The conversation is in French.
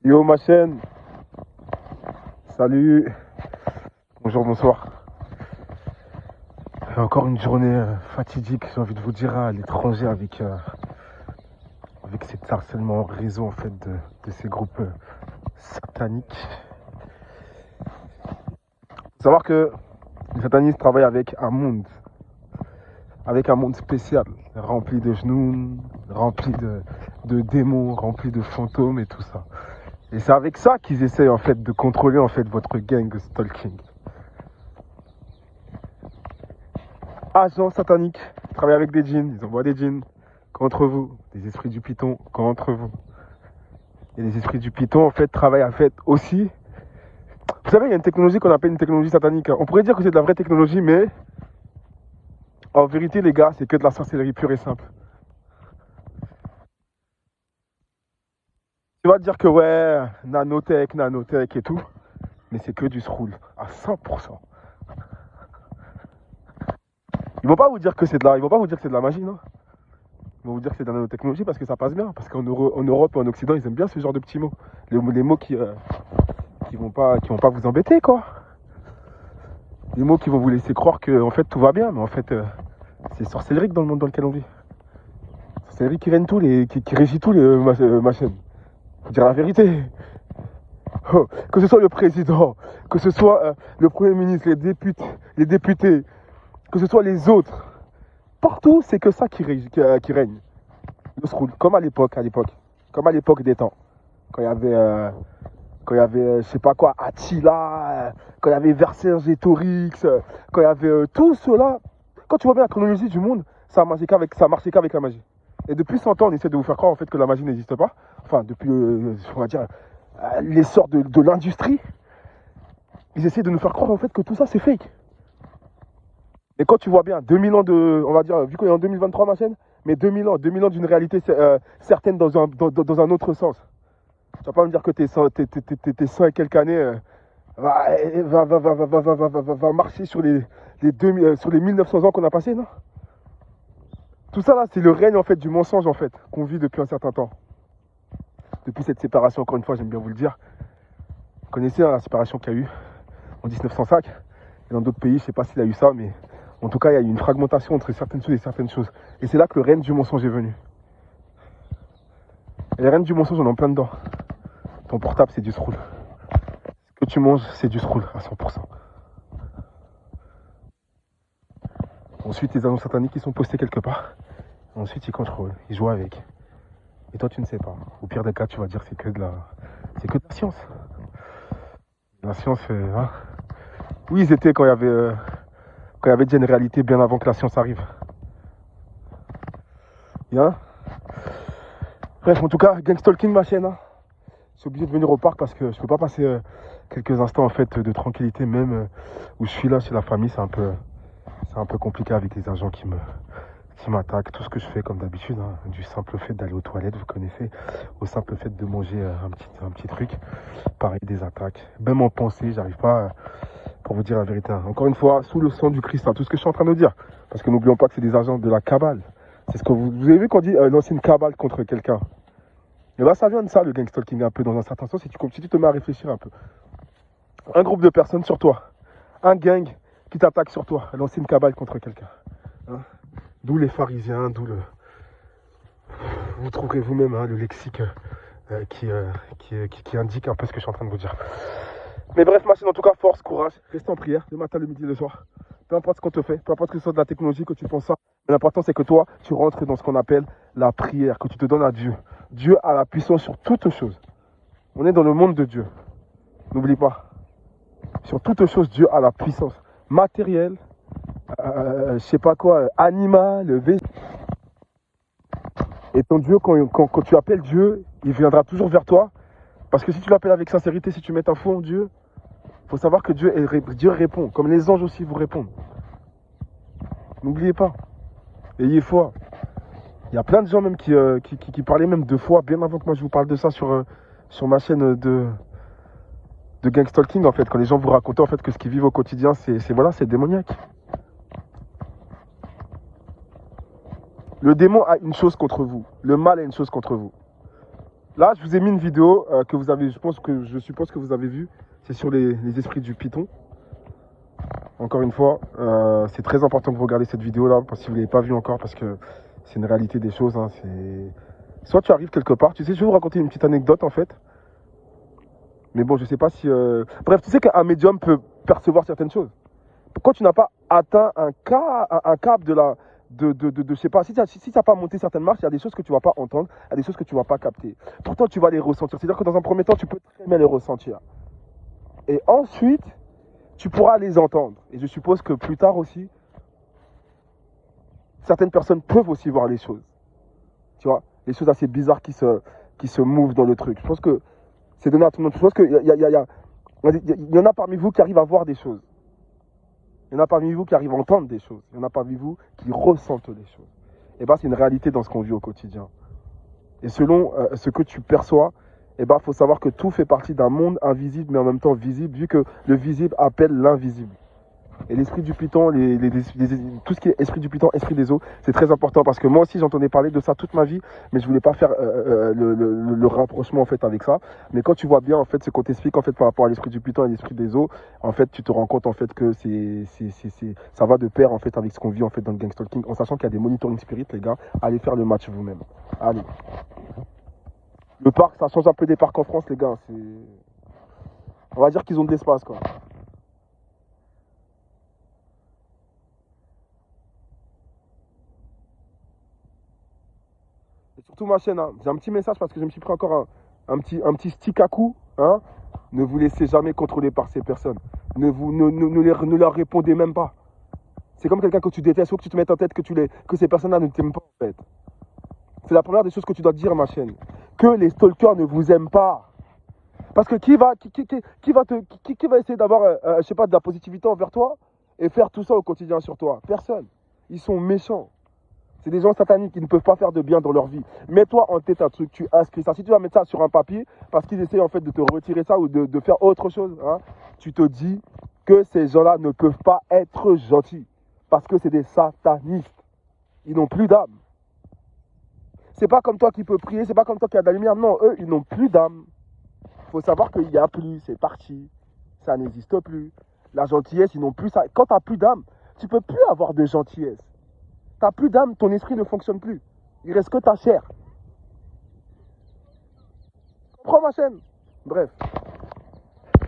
Yo ma chaîne, salut, bonjour, bonsoir. Encore une journée fatidique, j'ai envie de vous dire, à l'étranger avec cet harcèlement en réseau en fait de ces groupes sataniques. Faut savoir que les satanistes travaillent avec un monde spécial, rempli de genoux, rempli de démons, rempli de fantômes et tout ça. Et c'est avec ça qu'ils essayent en fait de contrôler en fait votre gang stalking. Agents sataniques, ils travaillent avec des djinns, ils envoient des djinns contre vous, des esprits du python contre vous. Et les esprits du python en fait travaillent en fait aussi. Vous savez, il y a une technologie qu'on appelle une technologie satanique. On pourrait dire que c'est de la vraie technologie, mais en vérité les gars, c'est que de la sorcellerie pure et simple. Tu vas te dire que ouais, nanotech et tout, mais c'est que du sroul, à 100%. Ils vont pas vous dire que c'est de la magie, non? Ils vont vous dire que c'est de la nanotechnologie parce que ça passe bien. Parce qu'en Europe et en Occident, ils aiment bien ce genre de petits mots. Les mots qui vont pas vous embêter, quoi. Les mots qui vont vous laisser croire que en fait tout va bien, mais en fait c'est sorcellerie dans le monde dans lequel on vit. Sorcellerie qui régit tout ma chaîne. Faut dire la vérité. Oh, que ce soit le président, que ce soit le Premier ministre, les députés, que ce soit les autres, partout c'est que ça qui règne. Le scroll, comme à l'époque, comme à l'époque des temps, quand il y avait, je sais pas quoi, Attila, quand il y avait Vercingétorix, quand il y avait tout cela. Quand tu vois bien la chronologie du monde, ça marchait qu'avec la magie. Et depuis 100 ans, on essaie de vous faire croire en fait que la magie n'existe pas. Enfin, depuis, on va dire, l'essor de l'industrie, ils essaient de nous faire croire en fait que tout ça c'est fake. Et quand tu vois bien, 2000 ans on va dire, vu qu'on est en 2023 ma chaîne, mais 2000 ans d'une réalité certaine dans un autre sens. Tu vas pas me dire que t'es 100 et quelques années va marcher sur les 1900 ans qu'on a passé, non? Tout ça là, c'est le règne en fait du mensonge en fait, qu'on vit depuis un certain temps. Depuis cette séparation, encore une fois, j'aime bien vous le dire. Vous connaissez la séparation qu'il y a eu en 1905. Et dans d'autres pays, je sais pas s'il y a eu ça, mais en tout cas, il y a eu une fragmentation entre certaines choses et certaines choses. Et c'est là que le règne du mensonge est venu. Et le règne du mensonge, on est en plein dedans. Ton portable, c'est du scroll. Ce que tu manges, c'est du scroll à 100%. Ensuite, les agents sataniques, ils sont postés quelque part. Ensuite, ils contrôlent, ils jouent avec. Et toi, tu ne sais pas. Au pire des cas, tu vas dire c'est que de la science. La science, hein. Oui, ils étaient quand il y avait déjà une réalité bien avant que la science arrive. Hein? Bref, en tout cas, Gangstalking ma chaîne. Hein. Je suis obligé de venir au parc parce que je peux pas passer quelques instants en fait de tranquillité, même où je suis là chez la famille. C'est un peu compliqué avec les agents qui m'attaquent. Tout ce que je fais comme d'habitude, hein, du simple fait d'aller aux toilettes, vous connaissez, au simple fait de manger un petit truc. Pareil, des attaques. Même en pensée, j'arrive pas, pour vous dire la vérité. Hein. Encore une fois, sous le sang du Christ, hein, tout ce que je suis en train de dire. Parce que n'oublions pas que c'est des agents de la cabale. C'est ce que vous avez vu qu'on dit lancer une cabale contre quelqu'un. Et bah ça vient de ça, le gangstalking, un peu dans un certain sens, si tu te mets à réfléchir un peu. Un groupe de personnes sur toi, un gang qui t'attaque sur toi, lancer une cabale contre quelqu'un. Hein. D'où les pharisiens, vous trouverez vous-même hein, le lexique qui indique un peu ce que je suis en train de vous dire. Mais bref, ma chaîne, en tout cas, force, courage, reste en prière, le matin, le midi, le soir. Peu importe ce qu'on te fait, peu importe que ce soit de la technologie, que tu penses ça. Mais l'important, c'est que toi, tu rentres dans ce qu'on appelle la prière, que tu te donnes à Dieu. Dieu a la puissance sur toutes choses. On est dans le monde de Dieu. N'oublie pas. Sur toutes choses, Dieu a la puissance matérielle, je sais pas quoi, animal, végétal. Et ton Dieu, quand tu appelles Dieu, il viendra toujours vers toi. Parce que si tu l'appelles avec sincérité, si tu mets ta foi en Dieu, il faut savoir que Dieu répond. Comme les anges aussi vous répondent. N'oubliez pas. Ayez foi. Il y a plein de gens même qui parlaient même de foi bien avant que moi je vous parle de ça sur ma chaîne de gangstalking en fait. Quand les gens vous racontaient en fait que ce qu'ils vivent au quotidien, c'est démoniaque. Le démon a une chose contre vous. Le mal a une chose contre vous. Là, je vous ai mis une vidéo que vous avez, je suppose que vous avez vue. C'est sur les esprits du Python. Encore une fois, c'est très important que vous regardez cette vidéo-là, si vous ne l'avez pas vue encore, parce que c'est une réalité des choses. Hein, soit tu arrives quelque part, tu sais, je vais vous raconter une petite anecdote en fait. Mais bon, je sais pas si... Bref, tu sais qu'un médium peut percevoir certaines choses. Quand tu n'as pas atteint un cap de la... je sais pas, si tu n'as pas monté certaines marches, il y a des choses que tu ne vas pas entendre, il y a des choses que tu ne vas pas capter. Pourtant, tu vas les ressentir. C'est-à-dire que dans un premier temps, tu peux très bien les ressentir. Et ensuite, tu pourras les entendre. Et je suppose que plus tard aussi, certaines personnes peuvent aussi voir les choses. Tu vois, les choses assez bizarres qui se mouvent dans le truc. Je pense que c'est donné à tout le monde. Je pense qu'il y en a parmi vous qui arrivent à voir des choses. Il y en a parmi vous qui arrivent à entendre des choses. Il y en a parmi vous qui ressentent des choses. Et bien, c'est une réalité dans ce qu'on vit au quotidien. Et selon ce que tu perçois, il faut savoir que tout fait partie d'un monde invisible, mais en même temps visible, vu que le visible appelle l'invisible. Et l'esprit du Python, tout ce qui est esprit du Python, esprit des eaux, c'est très important parce que moi aussi j'entendais parler de ça toute ma vie, mais je voulais pas faire le rapprochement en fait avec ça. Mais quand tu vois bien en fait ce qu'on t'explique en fait par rapport à l'esprit du Python et l'esprit des eaux, en fait tu te rends compte en fait que ça va de pair en fait avec ce qu'on vit en fait dans le gang stalking, en sachant qu'il y a des monitoring spirit les gars. Allez faire le match vous-même. Allez. Le parc, ça change un peu des parcs en France les gars. On va dire qu'ils ont de l'espace quoi. Et surtout ma chaîne, hein. J'ai un petit message parce que je me suis pris encore un petit stick à coup. Hein. Ne vous laissez jamais contrôler par ces personnes. Ne leur répondez même pas. C'est comme quelqu'un que tu détestes ou que tu te mets en tête que ces personnes-là ne t'aiment pas en fait. C'est la première des choses que tu dois dire ma chaîne. Que les stalkers ne vous aiment pas. Parce que qui va essayer d'avoir je sais pas, de la positivité envers toi et faire tout ça au quotidien sur toi? Personne. Ils sont méchants. C'est des gens sataniques qui ne peuvent pas faire de bien dans leur vie. Mets-toi en tête un truc, tu inscris ça. Si tu vas mettre ça sur un papier, parce qu'ils essaient en fait de te retirer ça ou de faire autre chose, hein, tu te dis que ces gens-là ne peuvent pas être gentils. Parce que c'est des satanistes. Ils n'ont plus d'âme. C'est pas comme toi qui peux prier, c'est pas comme toi qui a de la lumière. Non, eux, ils n'ont plus d'âme. Il faut savoir qu'il n'y a plus, c'est parti. Ça n'existe plus. La gentillesse, ils n'ont plus ça. Quand tu n'as plus d'âme, tu ne peux plus avoir de gentillesse. Tu n'as plus d'âme, ton esprit ne fonctionne plus. Il reste que ta chair. Prends ma chaîne. Bref.